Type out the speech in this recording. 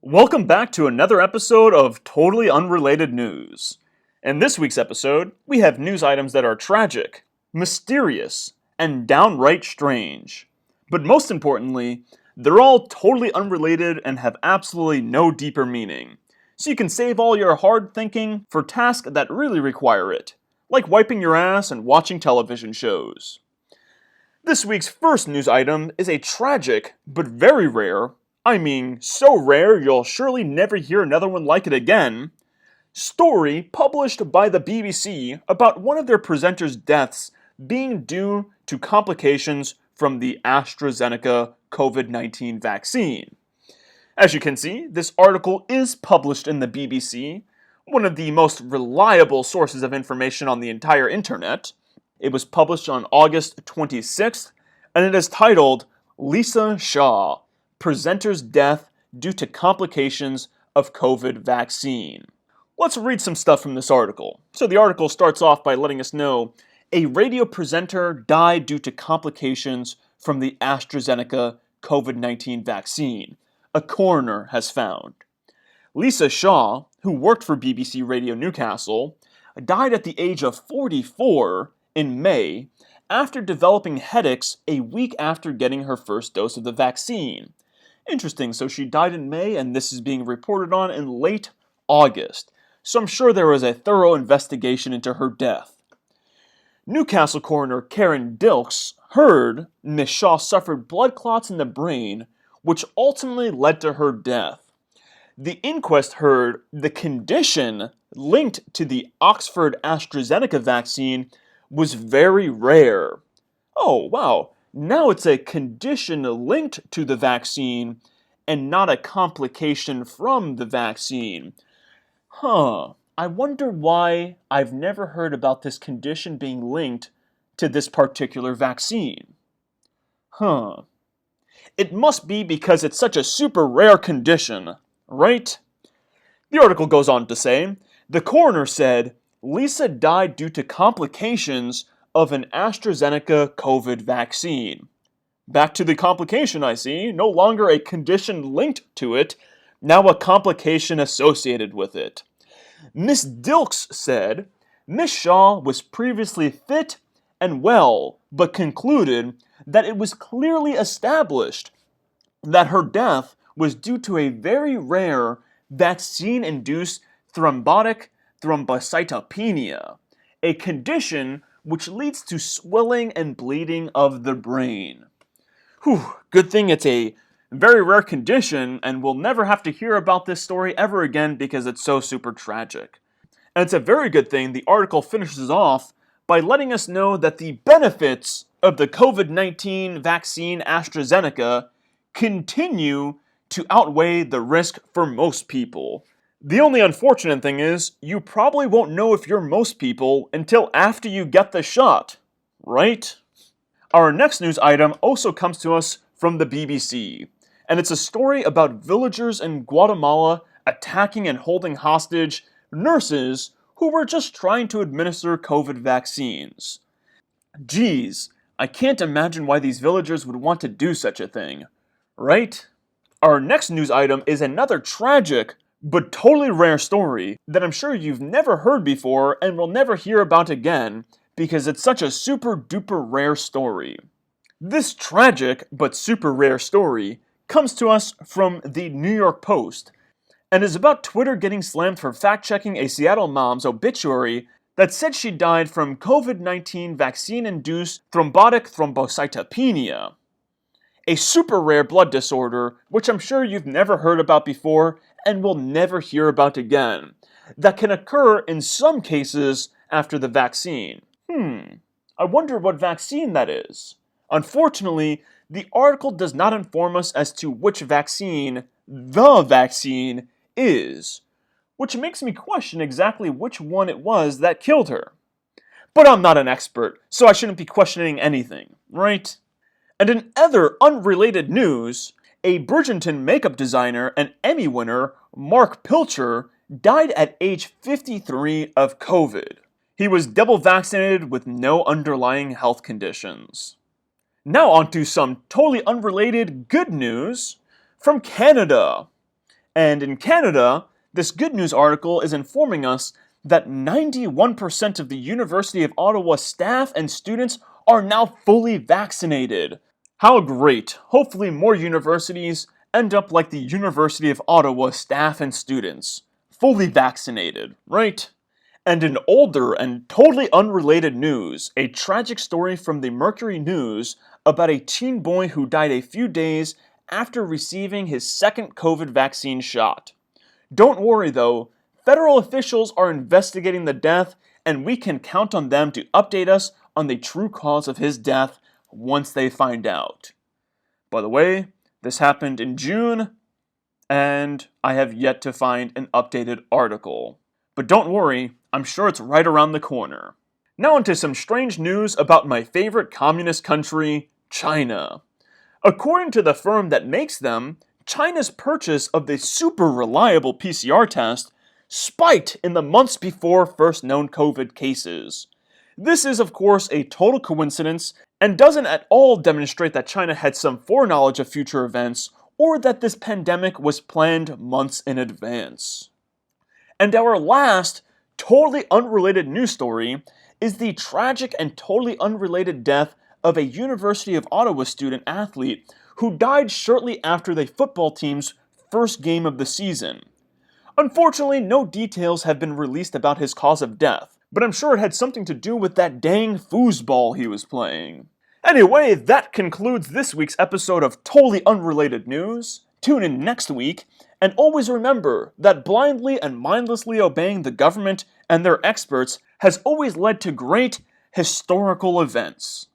Welcome back to another episode of Totally Unrelated News. In this week's episode, we have news items that are tragic, mysterious, and downright strange. But most importantly, they're all totally unrelated and have absolutely no deeper meaning. So you can save all your hard thinking for tasks that really require it, like wiping your ass and watching television shows. This week's first news item is a tragic, but very rare, so rare you'll surely never hear another one like it again, story published by the BBC about one of their presenters' deaths being due to complications from the AstraZeneca COVID-19 vaccine. As you can see, this article is published in the BBC, one of the most reliable sources of information on the entire internet. It was published on August 26th, and it is titled, Lisa Shaw, Presenter's Death Due to Complications of COVID Vaccine. Let's read some stuff from this article. So the article starts off by letting us know a radio presenter died due to complications from the AstraZeneca COVID-19 vaccine, a coroner has found. Lisa Shaw, who worked for BBC Radio Newcastle, died at the age of 44 in May after developing headaches a week after getting her first dose of the vaccine. Interesting, so she died in May and this is being reported on in late August. So I'm sure there was a thorough investigation into her death. Newcastle coroner Karen Dilks heard Miss Shaw suffered blood clots in the brain, which ultimately led to her death. The inquest heard the condition linked to the Oxford AstraZeneca vaccine was very rare. Oh, wow. Now it's a condition linked to the vaccine and not a complication from the vaccine. I wonder why I've never heard about this condition being linked to this particular vaccine. It must be because it's such a super rare condition, right? The article goes on to say, the coroner said, Lisa died due to complications of an AstraZeneca COVID vaccine. Back to the complication, I see. No longer a condition linked to it, now a complication associated with it. Miss Dilks said, Miss Shaw was previously fit and well, but concluded that it was clearly established that her death was due to a very rare vaccine-induced thrombotic thrombocytopenia, a condition which leads to swelling and bleeding of the brain. Good thing it's a very rare condition and we'll never have to hear about this story ever again because it's so super tragic. And it's a very good thing the article finishes off by letting us know that the benefits of the COVID-19 vaccine AstraZeneca continue to outweigh the risk for most people. The only unfortunate thing is, you probably won't know if you're most people until after you get the shot, right? Our next news item also comes to us from the BBC, and it's a story about villagers in Guatemala attacking and holding hostage nurses who were just trying to administer COVID vaccines. Geez, I can't imagine why these villagers would want to do such a thing, right? Our next news item is another tragic but totally rare story that I'm sure you've never heard before and will never hear about again because it's such a super duper rare story. This tragic but super rare story comes to us from the New York Post and is about Twitter getting slammed for fact-checking a Seattle mom's obituary that said she died from COVID-19 vaccine-induced thrombotic thrombocytopenia, a super rare blood disorder which I'm sure you've never heard about before and will never hear about again, that can occur in some cases after the vaccine. I wonder what vaccine that is. Unfortunately, the article does not inform us as to which vaccine the vaccine is, which makes me question exactly which one it was that killed her. But I'm not an expert, so I shouldn't be questioning anything, right? And in other unrelated news, a Bridgerton makeup designer and Emmy winner, Mark Pilcher, died at age 53 of COVID. He was double vaccinated with no underlying health conditions. Now on to some totally unrelated good news from Canada. And in Canada, this good news article is informing us that 91% of the University of Ottawa staff and students are now fully vaccinated. How great! Hopefully more universities end up like the University of Ottawa staff and students. Fully vaccinated, right? And in older and totally unrelated news, a tragic story from the Mercury News about a teen boy who died a few days after receiving his second COVID vaccine shot. Don't worry though, federal officials are investigating the death, and we can count on them to update us on the true cause of his death once they find out. By the way, this happened in June, and I have yet to find an updated article. But don't worry, I'm sure it's right around the corner. Now onto some strange news about my favorite communist country, China. According to the firm that makes them, China's purchase of the super reliable PCR test spiked in the months before first known COVID cases. This is, of course, a total coincidence and doesn't at all demonstrate that China had some foreknowledge of future events or that this pandemic was planned months in advance. And our last, totally unrelated news story is the tragic and totally unrelated death of a University of Ottawa student athlete who died shortly after the football team's first game of the season. Unfortunately, no details have been released about his cause of death, but I'm sure it had something to do with that dang foosball he was playing. Anyway, that concludes this week's episode of Totally Unrelated News. Tune in next week, and always remember that blindly and mindlessly obeying the government and their experts has always led to great historical events.